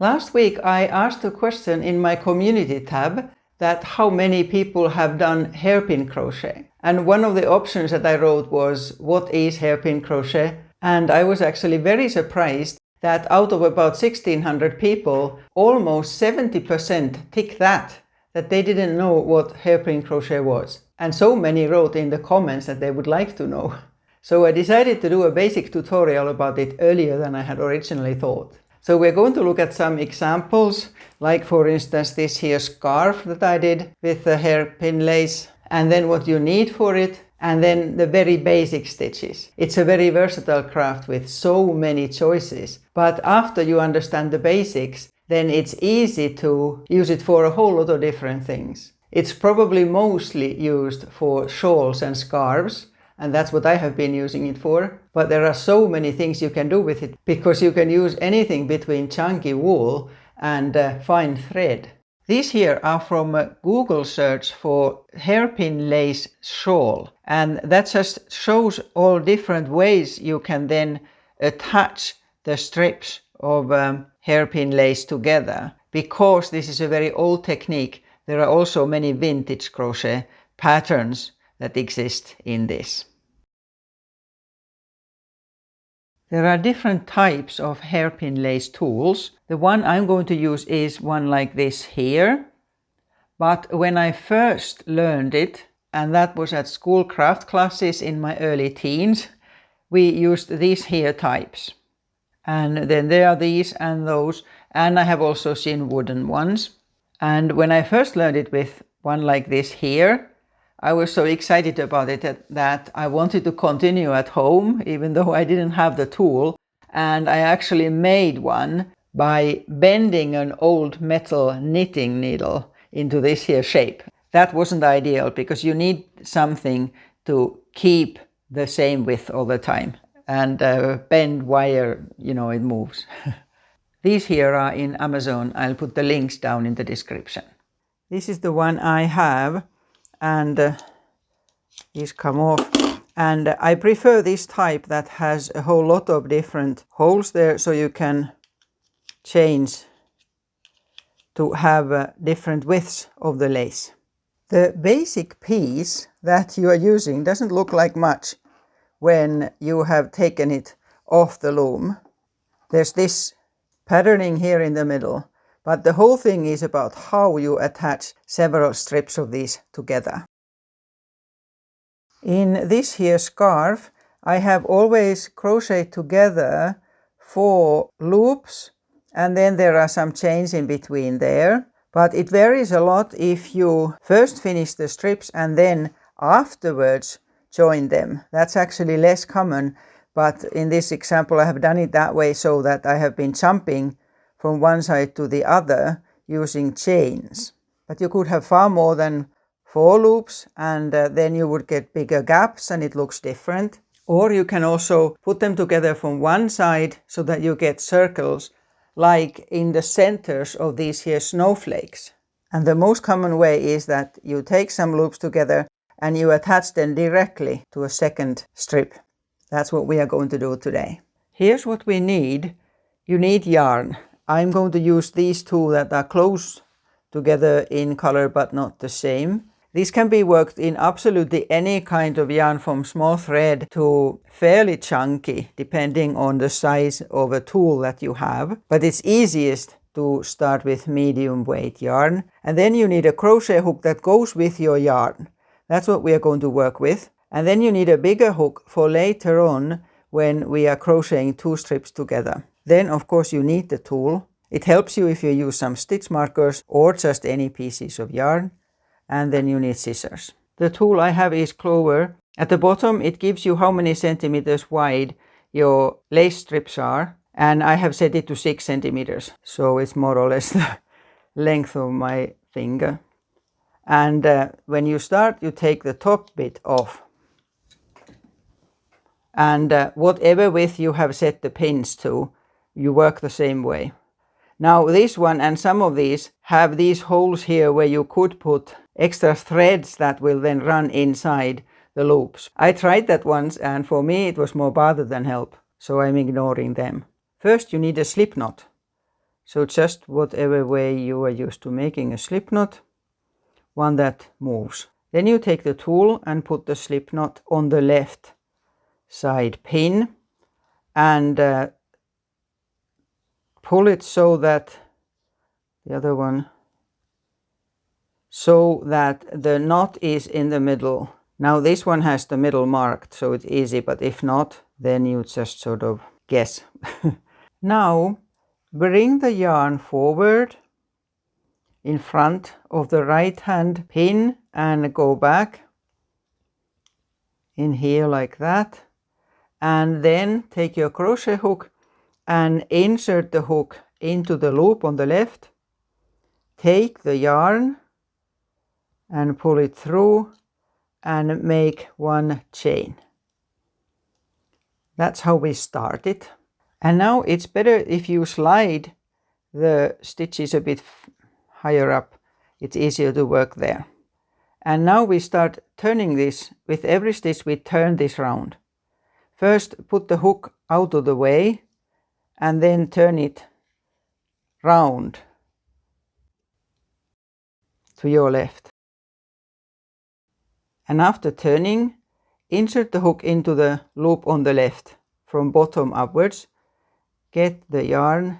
Last week I asked a question in my community tab that how many people have done hairpin crochet. And one of the options that I wrote was, what is hairpin crochet? And I was actually very surprised that out of about 1600 people, almost 70% tick that they didn't know what hairpin crochet was. And so many wrote in the comments that they would like to know. So I decided to do a basic tutorial about it earlier than I had originally thought. So we're going to look at some examples, like for instance this here scarf that I did with the hairpin lace, and then what you need for it, and then the very basic stitches. It's a very versatile craft with so many choices, but after you understand the basics, then it's easy to use it for a whole lot of different things. It's probably mostly used for shawls and scarves, and that's what I have been using it for. But there are so many things you can do with it, because you can use anything between chunky wool and fine thread. These here are from a Google search for hairpin lace shawl, and that just shows all different ways you can then attach the strips of hairpin lace together. Because this is a very old technique, there are also many vintage crochet patterns that exist in this. There are different types of hairpin lace tools. The one I'm going to use is one like this here. But when I first learned it, and that was at school craft classes in my early teens, we used these here types. And then there are these and those, and I have also seen wooden ones. And when I first learned it with one like this here, I was so excited about it that I wanted to continue at home, even though I didn't have the tool. And I actually made one by bending an old metal knitting needle into this here shape. That wasn't ideal, because you need something to keep the same width all the time. And bend wire, you know, it moves. These here are in Amazon. I'll put the links down in the description. This is the one I have. And these come off, and I prefer this type that has a whole lot of different holes there, so you can change to have different widths of the lace. The basic piece that you are using doesn't look like much when you have taken it off the loom. There's this patterning here in the middle, but the whole thing is about how you attach several strips of these together. In this here scarf, I have always crocheted together 4 loops, and then there are some chains in between there. But it varies a lot if you first finish the strips and then afterwards join them. That's actually less common, but in this example I have done it that way so that I have been jumping from one side to the other using chains. But you could have far more than 4 loops, and then you would get bigger gaps and it looks different. Or you can also put them together from one side so that you get circles, like in the centers of these here snowflakes. And the most common way is that you take some loops together and you attach them directly to a second strip. That's what we are going to do today. Here's what we need. You need yarn. I'm going to use these 2 that are close together in color but not the same. These can be worked in absolutely any kind of yarn, from small thread to fairly chunky, depending on the size of a tool that you have. But it's easiest to start with medium weight yarn. And then you need a crochet hook that goes with your yarn. That's what we are going to work with. And then you need a bigger hook for later on when we are crocheting 2 strips together. Then of course you need the tool. It helps you if you use some stitch markers or just any pieces of yarn. And then you need scissors. The tool I have is Clover. At the bottom it gives you how many centimeters wide your lace strips are. And I have set it to 6 centimeters. So it's more or less the length of my finger. And when you start, you take the top bit off. And whatever width you have set the pins to, you work the same way. Now this one and some of these have these holes here where you could put extra threads that will then run inside the loops. I tried that once, and for me it was more bother than help, so I'm ignoring them. First you need a slip knot. So just whatever way you are used to making a slip knot, one that moves. Then you take the tool and put the slip knot on the left side pin and pull it so that the other one, so that the knot is in the middle. Now this one has the middle marked, so it's easy, but if not, then you just sort of guess. Now bring the yarn forward in front of the right hand pin and go back in here like that, and then take your crochet hook and insert the hook into the loop on the left. Take the yarn and pull it through and make one chain. That's how we start it. And now it's better if you slide the stitches a bit higher up. It's easier to work there. And now we start turning this. With every stitch we turn this round. First put the hook out of the way and then turn it round to your left. And after turning, insert the hook into the loop on the left from bottom upwards. Get the yarn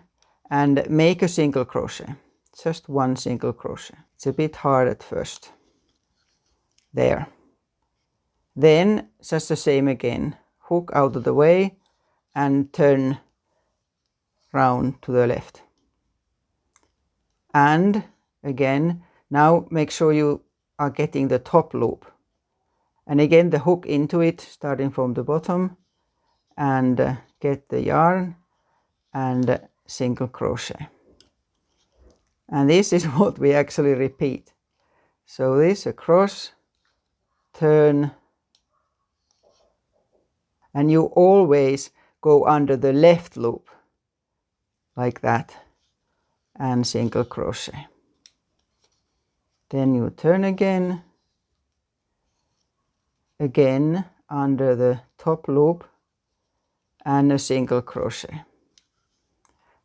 and make a single crochet. Just one single crochet. It's a bit hard at first. There. Then just the same again. Hook out of the way and turn round to the left. And again, now make sure you are getting the top loop. And again the hook into it, starting from the bottom, and get the yarn and single crochet. And this is what we actually repeat. So this across, turn, and you always go under the left loop like that and single crochet. Then you turn again under the top loop and a single crochet.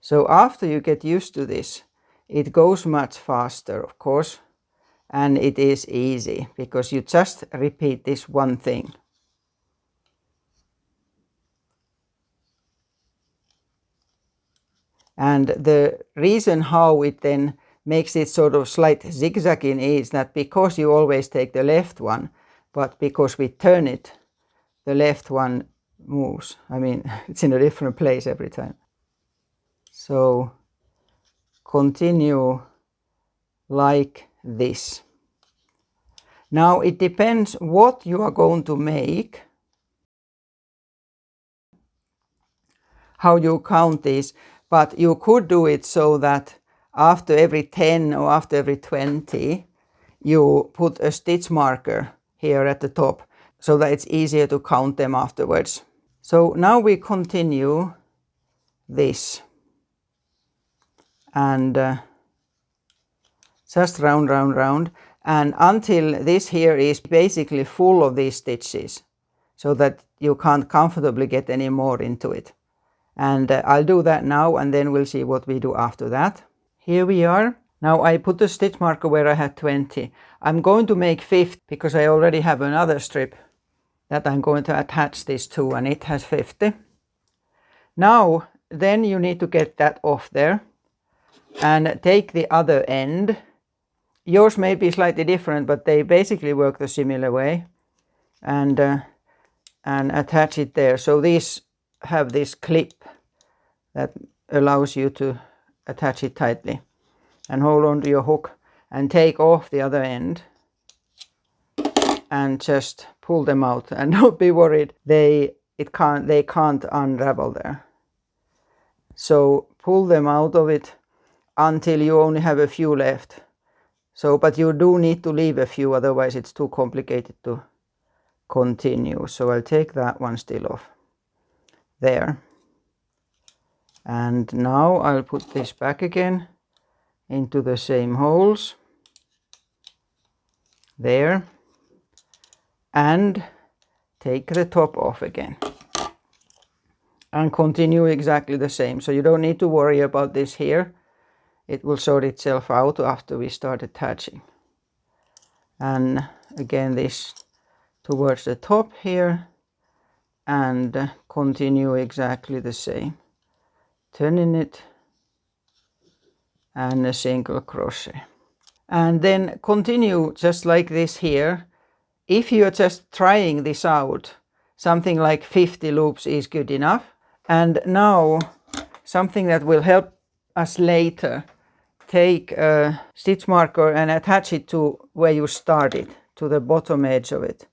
So after you get used to this, it goes much faster, of course, and it is easy because you just repeat this one thing. And the reason how it then makes it sort of slight zigzagging is that because you always take the left one, but because we turn it, the left one moves. I mean, it's in a different place every time. So continue like this. Now it depends what you are going to make, how you count this, but you could do it so that after every 10 or after every 20 you put a stitch marker here at the top so that it's easier to count them afterwards. So now we continue this and just round, and until this here is basically full of these stitches so that you can't comfortably get any more into it. And I'll do that now and then we'll see what we do after that. Here we are. Now I put the stitch marker where I had 20. I'm going to make 50 because I already have another strip that I'm going to attach this to, and it has 50. Now then you need to get that off there and take the other end. Yours may be slightly different, but they basically work the similar way, and attach it there. So these have this clip that allows you to attach it tightly, and hold on to your hook and take off the other end and just pull them out, and don't be worried, they can't unravel there. So pull them out of it until you only have a few left. So, but you do need to leave a few, otherwise it's too complicated to continue. So I'll take that one still off there. And now I'll put this back again into the same holes there and take the top off again and continue exactly the same. So you don't need to worry about this here. it will sort itself out after we start attaching. And again this towards the top here, and continue exactly the same, turning it and a single crochet, and then continue just like this here. If you're just trying this out, something like 50 loops is good enough. And now something that will help us later, take a stitch marker and attach it to where you started, to the bottom edge of it.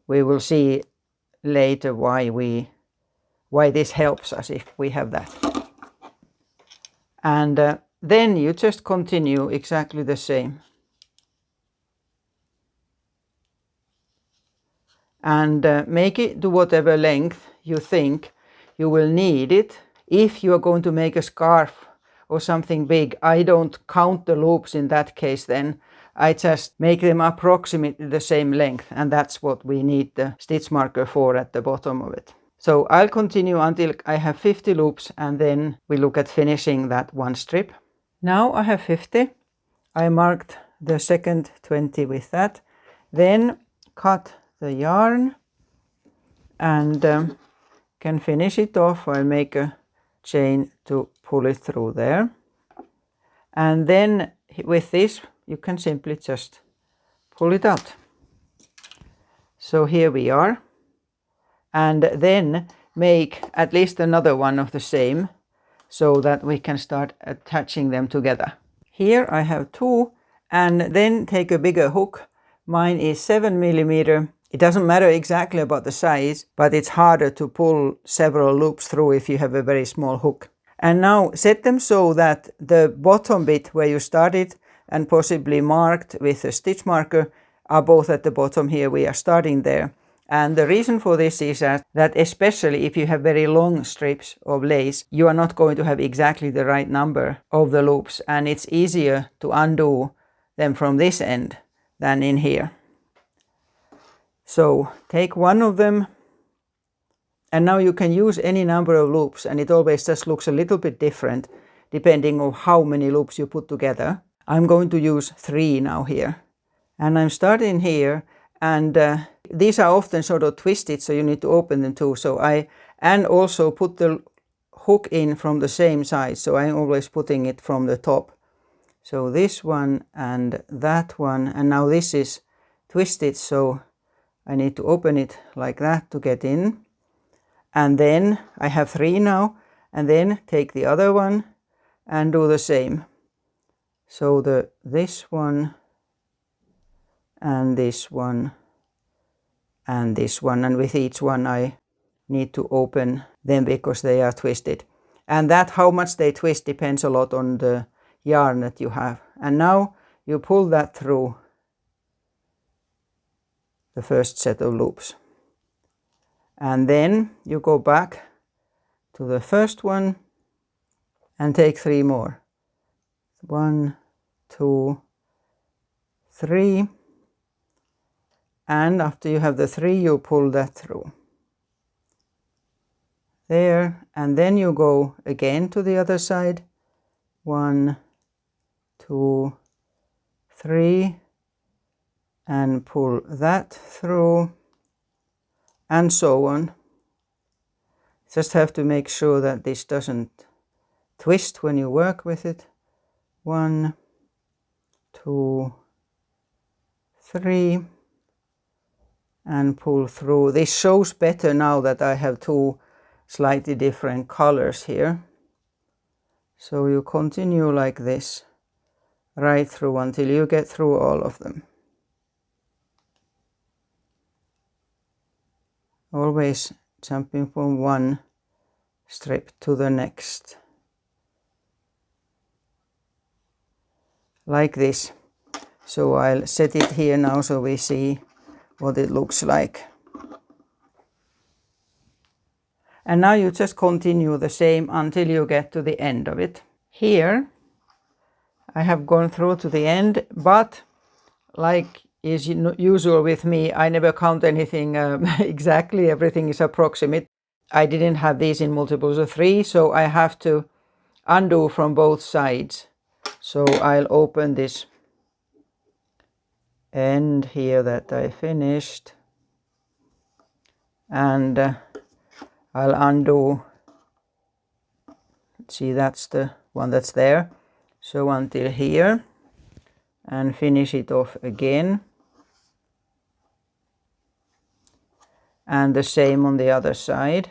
We will see later why this helps us if we have that. And then you just continue exactly the same. And make it to whatever length you think you will need it. If you are going to make a scarf or something big, I don't count the loops in that case then. I just make them approximately the same length, and that's what we need the stitch marker for at the bottom of it. So I'll continue until I have 50 loops, and then we look at finishing that one strip. Now I have 50. I marked the second 20 with that. Then cut the yarn and can finish it off. I'll make a chain to pull it through there. And then with this you can simply just pull it out. So here we are. And then make at least another one of the same, so that we can start attaching them together. Here I have 2, and then take a bigger hook. Mine is 7 millimeter. It doesn't matter exactly about the size, but it's harder to pull several loops through if you have a very small hook. And now set them so that the bottom bit where you started and possibly marked with a stitch marker are both at the bottom here. We are starting there. And the reason for this is that especially if you have very long strips of lace, you are not going to have exactly the right number of the loops, and it's easier to undo them from this end than in here. So take one of them, and now you can use any number of loops, and it always just looks a little bit different depending on how many loops you put together. I'm going to use 3 now here, and I'm starting here, and these are often sort of twisted, so you need to open them too. And also put the hook in from the same side, so I'm always putting it from the top. So this one and that one, and now this is twisted, so I need to open it like that to get in. And then I have 3 now, and then take the other one and do the same. So this one and this one and this one, and with each one I need to open them because they are twisted. And that how much they twist depends a lot on the yarn that you have. And now you pull that through the first set of loops. And then you go back to the first one and take 3 more. 1, 2, 3. And after you have the 3, you pull that through. There, and then you go again to the other side. 1, 2, 3, and pull that through, and so on. Just have to make sure that this doesn't twist when you work with it. 1, 2, 3, and pull through. This shows better now that I have 2 slightly different colors here. So you continue like this right through until you get through all of them. Always jumping from one strip to the next. Like this. So I'll set it here now so we see what it looks like. And now you just continue the same until you get to the end of it. Here I have gone through to the end, but like is usual with me, I never count anything exactly, everything is approximate. I didn't have these in multiples of 3, so I have to undo from both sides. So I'll open this end here that I finished, and I'll undo. See, that's the one that's there. So until here, and finish it off again. And the same on the other side.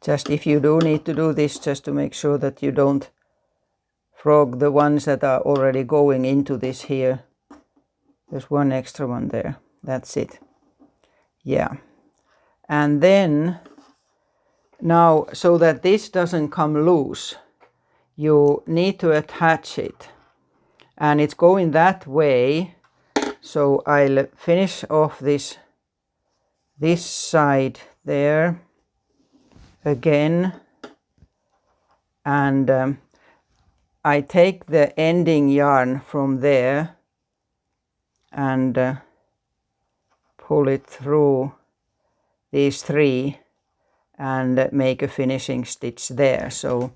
Just if you do need to do this, just to make sure that you don't frog the ones that are already going into this here. There's one extra one there. That's it. Yeah. And then now, so that this doesn't come loose, you need to attach it. And it's going that way. So I'll finish off this side there again. And I take the ending yarn from there and pull it through these three and make a finishing stitch there so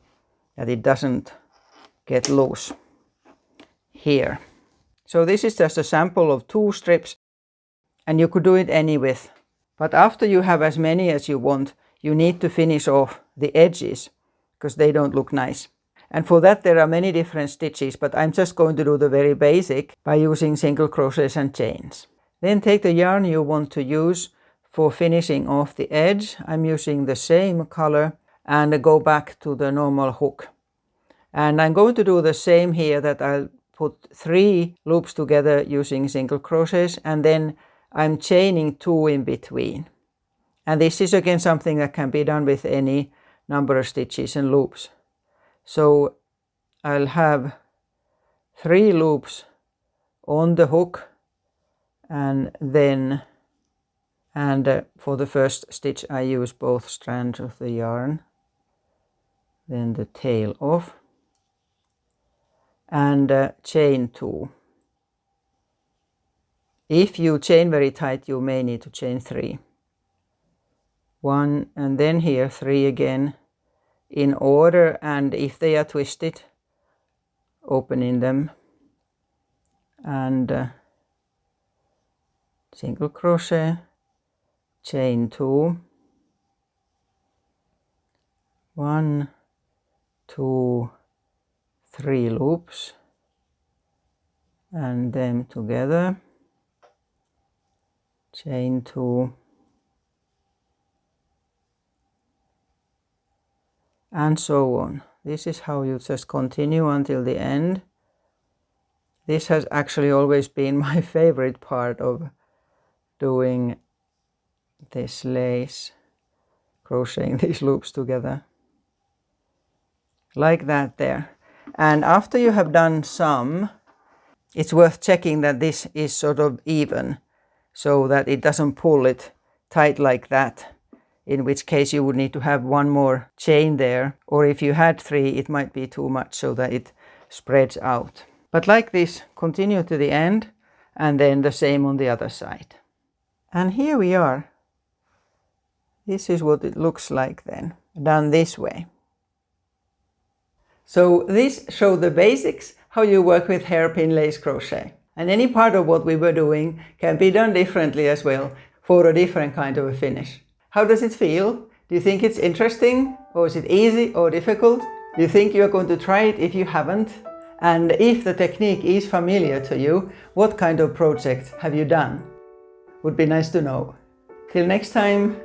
that it doesn't get loose here. So this is just a sample of 2 strips, and you could do it any width. But after you have as many as you want, you need to finish off the edges because they don't look nice. And for that there are many different stitches, but I'm just going to do the very basic by using single crochets and chains. Then take the yarn you want to use for finishing off the edge. I'm using the same color, and go back to the normal hook. And I'm going to do the same here, that I'll put 3 loops together using single crochets, and then I'm chaining 2 in between. And this is again something that can be done with any number of stitches and loops. So I'll have 3 loops on the hook, and then for the first stitch I use both strands of the yarn, then the tail off, and chain 2. If you chain very tight, you may need to chain 3. 1, and then here 3 again in order, and if they are twisted, opening them, and single crochet, chain 2, 1, 2, 3 loops, and them together, chain 2, and so on. This is how you just continue until the end. This has actually always been my favorite part of doing this lace, crocheting these loops together. Like that there. And after you have done some, it's worth checking that this is sort of even, so that it doesn't pull it tight like that, in which case you would need to have 1 more chain there, or if you had 3 it might be too much, so that it spreads out. But like this, continue to the end, and then the same on the other side. And here we are. This is what it looks like then, done this way. So this showed the basics, how you work with hairpin lace crochet. And any part of what we were doing can be done differently as well, for a different kind of a finish. How does it feel? Do you think it's interesting? Or is it easy or difficult? Do you think you're going to try it if you haven't? And if the technique is familiar to you, what kind of project have you done? Would be nice to know. Till next time.